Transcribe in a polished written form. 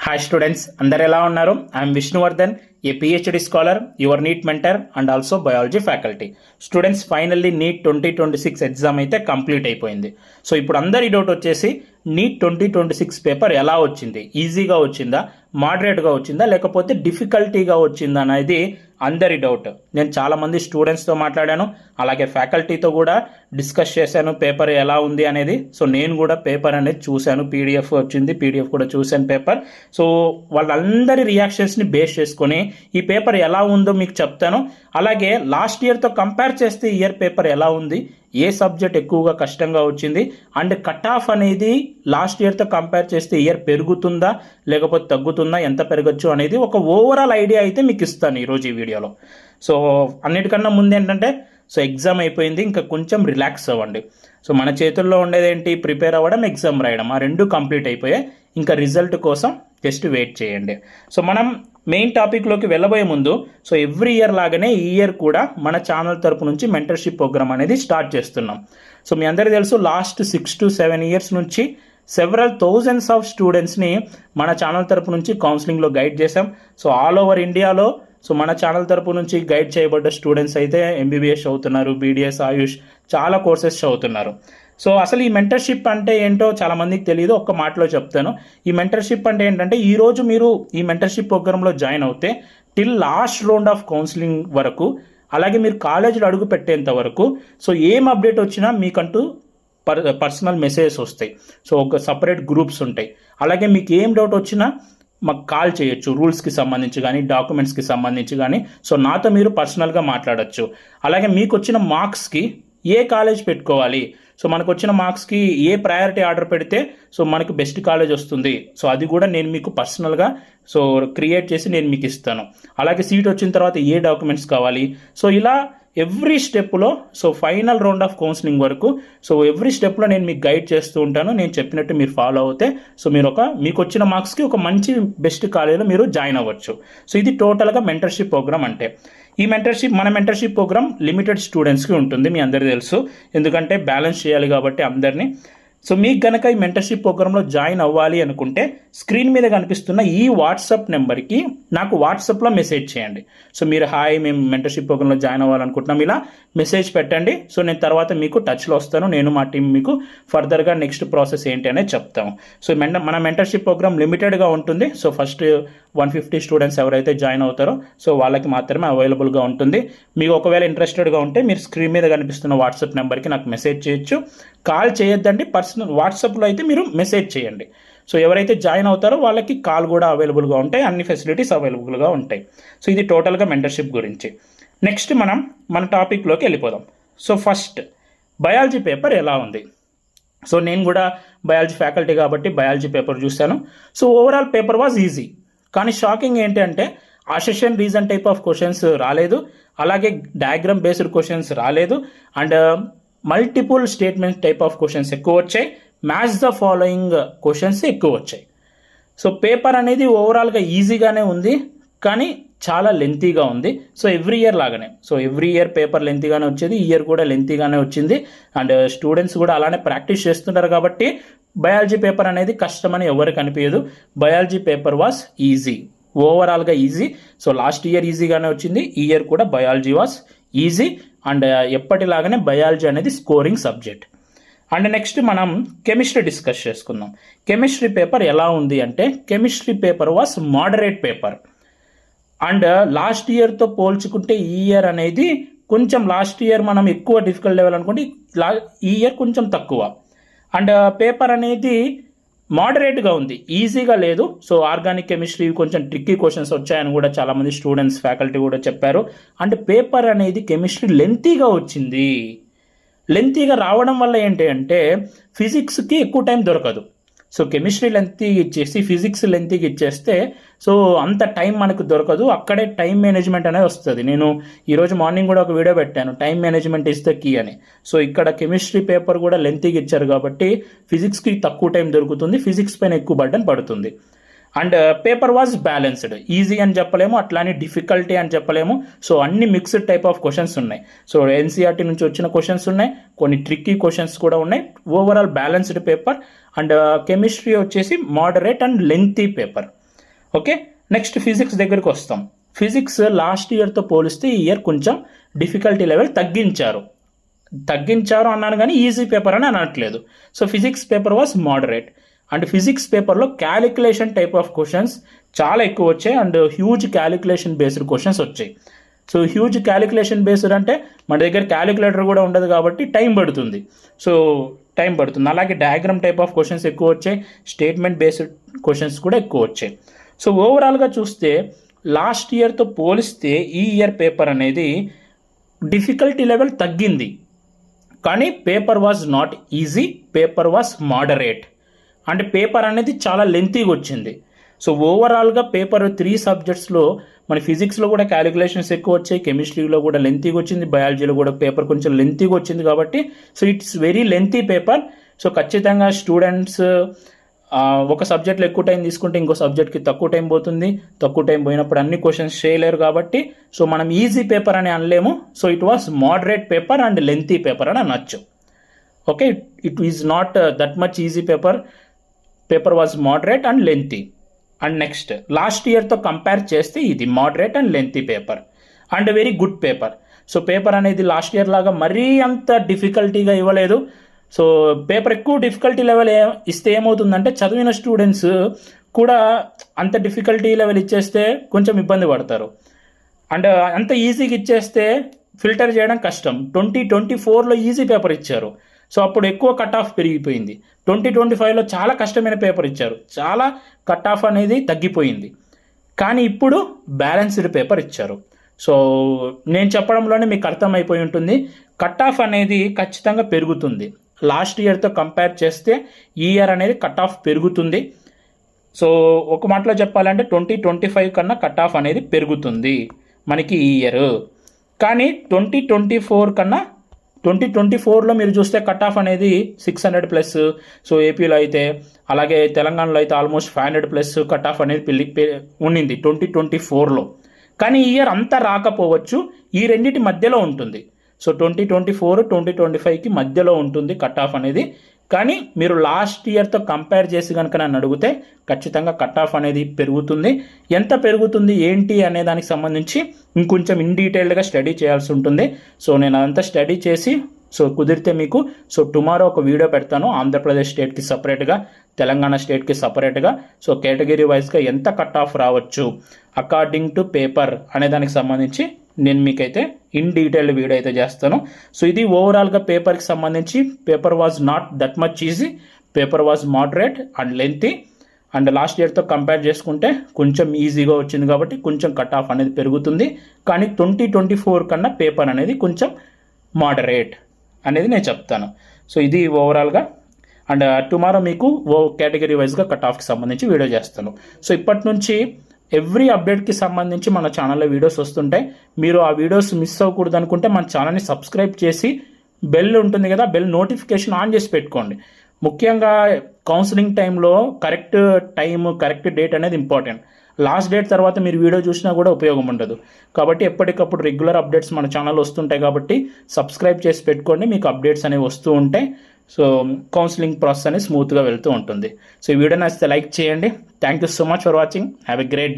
Hi students, అందరు ఎలా ఉన్నారు? I'm Vishnuvardhan, a PhD scholar, your NEET mentor and also biology faculty. Students, finally NEET 2026 exam అయితే complete అయిపోయింది. సో ఇప్పుడు అందరి డౌట్ వచ్చేసి నీట్ 2026 పేపర్ ఎలా వచ్చింది? ఈజీగా వచ్చిందా, మోడరేట్గా వచ్చిందా, లేకపోతే డిఫికల్టీగా వచ్చిందా అనేది అందరి డౌట్. నేను చాలామంది స్టూడెంట్స్తో మాట్లాడాను, అలాగే ఫ్యాకల్టీతో కూడా డిస్కస్ చేశాను పేపర్ ఎలా ఉంది అనేది. సో నేను కూడా పేపర్ అనేది చూశాను, పీడిఎఫ్ వచ్చింది, పీడిఎఫ్ కూడా చూశాను పేపర్. సో వాళ్ళందరి రియాక్షన్స్ని బేస్ చేసుకొని ఈ పేపర్ ఎలా ఉందో మీకు చెప్తాను. అలాగే లాస్ట్ ఇయర్తో కంపేర్ చేస్తే ఇయర్ పేపర్ ఎలా ఉంది, ఏ సబ్జెక్ట్ ఎక్కువగా కష్టంగా వచ్చింది, అండ్ కట్ ఆఫ్ అనేది లాస్ట్ ఇయర్తో కంపేర్ చేస్తే ఇయర్ పెరుగుతుందా లేకపోతే తగ్గుతుందా, ఎంత పెరగచ్చు అనేది ఒక ఓవరాల్ ఐడియా అయితే మీకు ఇస్తాను ఈరోజు ఈ వీడియోలో. సో అన్నిటికన్నా ముందు ఏంటంటే, సో ఎగ్జామ్ అయిపోయింది, ఇంకా కొంచెం రిలాక్స్ అవ్వండి. సో మన చేతుల్లో ఉండేది ఏంటి? ప్రిపేర్ అవ్వడం, ఎగ్జామ్ రాయడం. ఆ రెండు కంప్లీట్ అయిపోయాయి. ఇంకా రిజల్ట్ కోసం జస్ట్ వెయిట్ చేయండి. సో మనం మెయిన్ టాపిక్లోకి వెళ్ళబోయే ముందు, సో ఎవ్రీ ఇయర్ లాగానే ఈ ఇయర్ కూడా మన ఛానల్ తరపు నుంచి మెంటర్షిప్ ప్రోగ్రామ్ అనేది స్టార్ట్ చేస్తున్నాం. సో మీ అందరికీ తెలుసు, లాస్ట్ 6 to 7 years నుంచి సెవరల్ థౌజండ్స్ ఆఫ్ స్టూడెంట్స్ని మన ఛానల్ తరపు నుంచి కౌన్సిలింగ్లో గైడ్ చేసాం. సో ఆల్ ఓవర్ ఇండియాలో సో మన ఛానల్ తరపు నుంచి గైడ్ చేయబడ్డ స్టూడెంట్స్ అయితే ఎంబీబీఎస్ చదువుతున్నారు, బీడీఎస్, ఆయుష్, చాలా కోర్సెస్ చదువుతున్నారు. సో అసలు ఈ మెంటర్షిప్ అంటే ఏంటో చాలామందికి తెలియదు. ఒక్క మాటలో చెప్తాను. ఈ మెంటర్షిప్ అంటే ఏంటంటే, ఈరోజు మీరు ఈ మెంటర్షిప్ ప్రోగ్రాంలో జాయిన్ అవుతే till last round of counselling వరకు, అలాగే మీరు కాలేజీలో అడుగు పెట్టేంత వరకు, సో ఏం అప్డేట్ వచ్చినా మీకంటూ పర్సనల్ మెసేజెస్ వస్తాయి. సో ఒక సపరేట్ గ్రూప్స్ ఉంటాయి. అలాగే మీకు ఏం డౌట్ వచ్చినా మాకు కాల్ చేయొచ్చు, రూల్స్కి సంబంధించి కానీ, డాక్యుమెంట్స్కి సంబంధించి కానీ. సో నాతో మీరు పర్సనల్గా మాట్లాడచ్చు. అలాగే మీకు వచ్చిన మార్క్స్కి ఏ కాలేజ్ పెట్టుకోవాలి, సో మనకు వచ్చిన మార్క్స్కి ఏ ప్రయారిటీ ఆర్డర్ పెడితే సో మనకు బెస్ట్ కాలేజ్ వస్తుంది, సో అది కూడా నేను మీకు పర్సనల్గా సో క్రియేట్ చేసి నేను మీకు ఇస్తాను. అలాగే సీట్ వచ్చిన తర్వాత ఏ డాక్యుమెంట్స్ కావాలి, సో ఇలా ఎవ్రీ స్టెప్లో, so final round of counselling వరకు, సో ఎవ్రీ స్టెప్లో నేను మీకు గైడ్ చేస్తూ ఉంటాను. నేను చెప్పినట్టు మీరు ఫాలో అవుతే సో మీరు మీకు వచ్చిన మార్క్స్కి ఒక మంచి బెస్ట్ కాలేజీలో మీరు జాయిన్ అవ్వచ్చు. సో ఇది టోటల్గా మెంటర్షిప్ ప్రోగ్రామ్ అంటే. ఈ మన మెంటర్షిప్ ప్రోగ్రామ్ లిమిటెడ్ స్టూడెంట్స్కి ఉంటుంది, మీ అందరికీ తెలుసు. ఎందుకంటే బ్యాలెన్స్ చేయాలి కాబట్టి అందరినీ. సో మీకు కనుక ఈ మెంటర్షిప్ ప్రోగ్రాంలో జాయిన్ అవ్వాలి అనుకుంటే, స్క్రీన్ మీద కనిపిస్తున్న ఈ వాట్సాప్ నెంబర్కి నాకు వాట్సాప్లో మెసేజ్ చేయండి. సో మీరు హాయ్, మేము మెంటర్షిప్ ప్రోగ్రాంలో జాయిన్ అవ్వాలనుకుంటున్నాం, ఇలా మెసేజ్ పెట్టండి. సో నేను తర్వాత మీకు టచ్లో వస్తాను. నేను మా టీం మీకు ఫర్దర్గా నెక్స్ట్ ప్రాసెస్ ఏంటి అనేది చెప్తాము. సో మన మెంటర్షిప్ ప్రోగ్రామ్ లిమిటెడ్గా ఉంటుంది. సో ఫస్ట్ 150 స్టూడెంట్స్ ఎవరైతే జాయిన్ అవుతారో సో వాళ్ళకి మాత్రమే అవైలబుల్గా ఉంటుంది. మీకు ఒకవేళ ఇంట్రెస్టెడ్గా ఉంటే మీరు స్క్రీన్ మీద కనిపిస్తున్న వాట్సాప్ నెంబర్కి నాకు మెసేజ్ చేయొచ్చు. కాల్ చేయొద్దండి, పర్సనల్ వాట్సాప్లో అయితే మీరు మెసేజ్ చేయండి. సో ఎవరైతే జాయిన్ అవుతారో వాళ్ళకి కాల్ కూడా అవైలబుల్గా ఉంటాయి, అన్ని ఫెసిలిటీస్ అవైలబుల్గా ఉంటాయి. సో ఇది టోటల్గా మెంటర్షిప్ గురించి. నెక్స్ట్ మన టాపిక్లోకి వెళ్ళిపోదాం. సో ఫస్ట్ బయాలజీ పేపర్ ఎలా ఉంది? సో నేను కూడా బయాలజీ ఫ్యాకల్టీ కాబట్టి బయాలజీ పేపర్ చూశాను. So overall paper was easy. కానీ షాకింగ్ ఏంటి అంటే, assertion reason type of questions రాలేదు, అలాగే డయాగ్రామ్ బేస్డ్ క్వశ్చన్స్ రాలేదు, and multiple statement type of questions ఎక్కువ వచ్చాయి, మ్యాచ్ ద ఫాలోయింగ్ క్వశ్చన్స్ ఎక్కువ వచ్చాయి. సో పేపర్ అనేది ఓవరాల్గా ఈజీగానే ఉంది, కానీ చాలా లెంతీగా ఉంది. సో ఎవ్రీ ఇయర్ లాగానే, సో ఎవ్రీ ఇయర్ పేపర్ లెంతీగానే వచ్చేది, ఈ ఇయర్ కూడా లెంతీగానే వచ్చింది. అండ్ స్టూడెంట్స్ కూడా అలానే ప్రాక్టీస్ చేస్తున్నారు కాబట్టి బయాలజీ పేపర్ అనేది కష్టమని ఎవరికి అనిపించదు. బయాలజీ పేపర్ వాజ్ ఈజీ, ఓవరాల్గా ఈజీ. సో లాస్ట్ ఇయర్ ఈజీగానే వచ్చింది, ఈ ఇయర్ కూడా బయాలజీ వాజ్ ఈజీ. అండ్ ఎప్పటిలాగానే బయాలజీ అనేది స్కోరింగ్ సబ్జెక్ట్. అండ్ నెక్స్ట్ మనం కెమిస్ట్రీ డిస్కస్ చేసుకుందాం. కెమిస్ట్రీ పేపర్ ఎలా ఉంది అంటే, chemistry paper was moderate paper. And last ఇయర్తో పోల్చుకుంటే ఈ ఇయర్ అనేది కొంచెం, లాస్ట్ ఇయర్ మనం ఎక్కువ డిఫికల్ట్ లెవెల్ అనుకుంటే ఈ ఇయర్ కొంచెం తక్కువ. అండ్ పేపర్ అనేది మోడరేట్గా ఉంది, ఈజీగా లేదు. సో ఆర్గానిక్ కెమిస్ట్రీ కొంచెం ట్రిక్కీ క్వశ్చన్స్ వచ్చాయని కూడా చాలామంది స్టూడెంట్స్, ఫ్యాకల్టీ కూడా చెప్పారు. అండ్ పేపర్ అనేది కెమిస్ట్రీ లెంతీగా వచ్చింది. లెంతీగా రావడం వల్ల ఏంటి అంటే, ఫిజిక్స్కి ఎక్కువ టైం దొరకదు. సో కెమిస్ట్రీ లెంతీగా ఇచ్చేసి ఫిజిక్స్ లెంతీగా ఇచ్చేస్తే సో అంత టైం మనకు దొరకదు. అక్కడే టైం మేనేజ్మెంట్ అనేది వస్తుంది. నేను ఈరోజు మార్నింగ్ కూడా ఒక వీడియో పెట్టాను, time management is the key అని. సో ఇక్కడ కెమిస్ట్రీ పేపర్ కూడా లెంతీగా ఇచ్చారు కాబట్టి ఫిజిక్స్కి తక్కువ టైం దొరుకుతుంది, ఫిజిక్స్ పైన ఎక్కువ బర్డెన్ పడుతుంది. And paper was balanced, easy అని చెప్పలేము, అట్లానే డిఫికల్టీ అని చెప్పలేము. సో అన్ని మిక్స్డ్ టైప్ ఆఫ్ క్వశ్చన్స్ ఉన్నాయి. సో ఎన్సీఆర్టీ నుంచి వచ్చిన క్వశ్చన్స్ ఉన్నాయి, కొన్ని ట్రిక్కీ క్వశ్చన్స్ కూడా ఉన్నాయి. Overall balanced paper. And chemistry వచ్చేసి moderate and lengthy paper. Okay, next physics దగ్గరికి వస్తాం. ఫిజిక్స్ లాస్ట్ ఇయర్తో పోలిస్తే ఈ ఇయర్ కొంచెం డిఫికల్టీ లెవెల్ తగ్గించారు అన్నాను కానీ ఈజీ పేపర్ అని అనట్లేదు. So physics paper was moderate. And physics పేపర్లో క్యాలిక్యులేషన్ టైప్ ఆఫ్ క్వశ్చన్స్ చాలా ఎక్కువ వచ్చాయి and huge calculation based questions వచ్చాయి. సో హ్యూజ్ క్యాలిక్యులేషన్ బేస్డ్ అంటే మన దగ్గర క్యాలిక్యులేటర్ కూడా ఉండదు కాబట్టి టైం పడుతుంది. అలాగే డయాగ్రామ్ టైప్ ఆఫ్ క్వశ్చన్స్ ఎక్కువ వచ్చాయి, స్టేట్మెంట్ బేస్డ్ క్వశ్చన్స్ కూడా ఎక్కువ వచ్చాయి. సో ఓవరాల్గా చూస్తే లాస్ట్ ఇయర్తో పోలిస్తే ఈ ఇయర్ పేపర్ అనేది డిఫికల్టీ లెవెల్ తగ్గింది, కానీ paper was not easy, paper was moderate. అంటే పేపర్ అనేది చాలా లెంతీగా వచ్చింది. సో ఓవరాల్గా పేపర్ 3 సబ్జెక్ట్స్లో మన ఫిజిక్స్లో కూడా క్యాలిక్యులేషన్స్ ఎక్కువ వచ్చాయి, కెమిస్ట్రీలో కూడా లెంతీగా వచ్చింది, బయాలజీలో కూడా పేపర్ కొంచెం లెంతీగా వచ్చింది కాబట్టి so it's very lengthy paper. So ఖచ్చితంగా స్టూడెంట్స్ ఒక సబ్జెక్ట్లో ఎక్కువ టైం తీసుకుంటే ఇంకో సబ్జెక్ట్కి తక్కువ టైం పోతుంది, తక్కువ టైం పోయినప్పుడు అన్ని క్వశ్చన్స్ చేయలేరు కాబట్టి సో మనం ఈజీ పేపర్ అని అనలేము. So it was moderate paper and lengthy paper అని అనొచ్చు. Okay, it is not that much easy paper was moderate and lengthy. And next last ఇయర్తో కంపేర్ చేస్తే ఇది moderate and lengthy paper and very good paper. So paper అనేది last year లాగా మరీ అంత డిఫికల్టీగా ఇవ్వలేదు. సో పేపర్ ఎక్కువ డిఫికల్టీ లెవెల్ ఇస్తే ఏమవుతుందంటే చదివిన స్టూడెంట్స్ కూడా అంత డిఫికల్టీ లెవెల్ ఇచ్చేస్తే కొంచెం ఇబ్బంది పడతారు. అండ్ అంత ఈజీగా ఇచ్చేస్తే ఫిల్టర్ చేయడం కష్టం. 2024లో ఈజీ పేపర్ ఇచ్చారు, సో అప్పుడు ఎక్కువ కట్ ఆఫ్ పెరిగిపోయింది. 2025లో చాలా కష్టమైన పేపర్ ఇచ్చారు, చాలా కట్ ఆఫ్ అనేది తగ్గిపోయింది. కానీ ఇప్పుడు బ్యాలెన్స్డ్ పేపర్ ఇచ్చారు. సో నేను చెప్పడంలోనే మీకు అర్థమైపోయి ఉంటుంది, కట్ ఆఫ్ అనేది ఖచ్చితంగా పెరుగుతుంది. లాస్ట్ ఇయర్తో కంపేర్ చేస్తే ఈ ఇయర్ అనేది కట్ ఆఫ్ పెరుగుతుంది. సో ఒక మాటలో చెప్పాలంటే 2025 కన్నా కట్ ఆఫ్ అనేది పెరుగుతుంది మనకి ఈ ఇయర్. కానీ 2024లో మీరు చూస్తే కట్ ఆఫ్ అనేది 600+. సో ఏపీలో అయితే అలాగే తెలంగాణలో అయితే ఆల్మోస్ట్ 500+ కట్ ఆఫ్ అనేది ఉండింది 2024లో. కానీ ఈ ఇయర్ అంతా రాకపోవచ్చు, ఈ రెండింటి మధ్యలో ఉంటుంది. సో 2024, 2025కి మధ్యలో ఉంటుంది కట్ ఆఫ్ అనేది. కానీ మీరు లాస్ట్ ఇయర్తో కంపేర్ చేసి కనుక నన్ను అడిగితే ఖచ్చితంగా కట్ ఆఫ్ అనేది పెరుగుతుంది. ఎంత పెరుగుతుంది ఏంటి అనే దానికి సంబంధించి ఇంకొంచెం ఇన్ డీటెయిల్డ్గా స్టడీ చేయాల్సి ఉంటుంది. సో నేను అదంతా స్టడీ చేసి సో కుదిరితే మీకు సో టుమారో ఒక వీడియో పెడతాను, ఆంధ్రప్రదేశ్ స్టేట్కి సపరేట్గా, తెలంగాణ స్టేట్కి సపరేట్గా, సో కేటగిరీ వైజ్గా ఎంత కట్ ఆఫ్ రావచ్చు అకార్డింగ్ టు పేపర్ అనే దానికి సంబంధించి నేను మీకైతే ఇన్ డీటెయిల్డ్ వీడియో అయితే చేస్తాను. సో ఇది ఓవరాల్గా పేపర్కి సంబంధించి. Paper was not that much easy, paper was moderate and lengthy. And last ఇయర్తో కంపేర్ చేసుకుంటే కొంచెం ఈజీగా వచ్చింది కాబట్టి కొంచెం కట్ ఆఫ్ అనేది పెరుగుతుంది. కానీ 2024 కన్నా పేపర్ అనేది కొంచెం మోడరేట్ అనేది నేను చెప్తాను. సో ఇది ఓవరాల్గా. అండ్ టుమారో మీకు కేటగిరీ వైజ్గా కట్ ఆఫ్కి సంబంధించి వీడియో చేస్తాను. సో ఇప్పటి నుంచి ఎవ్రీ అప్డేట్కి సంబంధించి మన ఛానల్లో వీడియోస్ వస్తుంటాయి. మీరు ఆ వీడియోస్ మిస్ అవ్వకూడదు అనుకుంటే మన ఛానల్ని సబ్స్క్రైబ్ చేసి బెల్ ఉంటుంది కదా, బెల్ నోటిఫికేషన్ ఆన్ చేసి పెట్టుకోండి. ముఖ్యంగా కౌన్సిలింగ్ టైంలో కరెక్ట్ టైం, కరెక్ట్ డేట్ అనేది ఇంపార్టెంట్. లాస్ట్ డేట్ తర్వాత మీరు వీడియో చూసినా కూడా ఉపయోగం ఉండదు. కాబట్టి ఎప్పటికప్పుడు రెగ్యులర్ అప్డేట్స్ మన ఛానల్ వస్తుంటాయి కాబట్టి సబ్స్క్రైబ్ చేసి పెట్టుకోండి, మీకు అప్డేట్స్ అనేవి వస్తూ ఉంటాయి. సో కౌన్సిలింగ్ ప్రాసెస్ అనేది స్మూత్గా వెళ్తూ ఉంటుంది. సో ఈ వీడియో నచ్చితే లైక్ చేయండి. Thank you so much for watching. Have a great day.